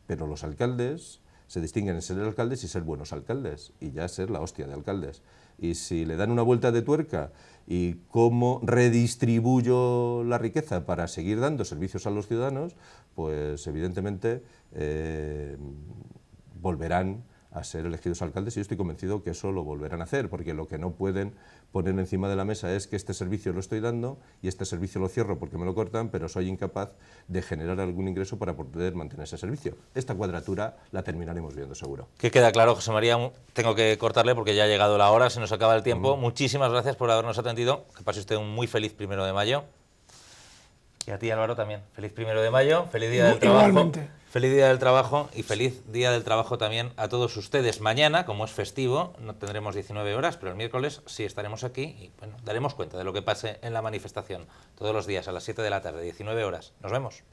Pero los alcaldes se distinguen en ser alcaldes y ser buenos alcaldes, y ya ser la hostia de alcaldes. Y si le dan una vuelta de tuerca y cómo redistribuyo la riqueza para seguir dando servicios a los ciudadanos, pues evidentemente volverán a ser elegidos alcaldes, y yo estoy convencido que eso lo volverán a hacer, porque lo que no pueden poner encima de la mesa es que este servicio lo estoy dando y este servicio lo cierro porque me lo cortan, pero soy incapaz de generar algún ingreso para poder mantener ese servicio. Esta cuadratura la terminaremos viendo seguro. Que queda claro, José María, tengo que cortarle porque ya ha llegado la hora, se nos acaba el tiempo. Muchísimas gracias por habernos atendido, que pase usted un muy feliz 1 de mayo. Y a ti, Álvaro, también. Feliz 1 de mayo, feliz Día del Trabajo. Igualmente. Feliz Día del Trabajo y feliz Día del Trabajo también a todos ustedes. Mañana, como es festivo, no tendremos 19 horas, pero el miércoles sí estaremos aquí y bueno, daremos cuenta de lo que pase en la manifestación todos los días a las 7 de la tarde, 19 horas. Nos vemos.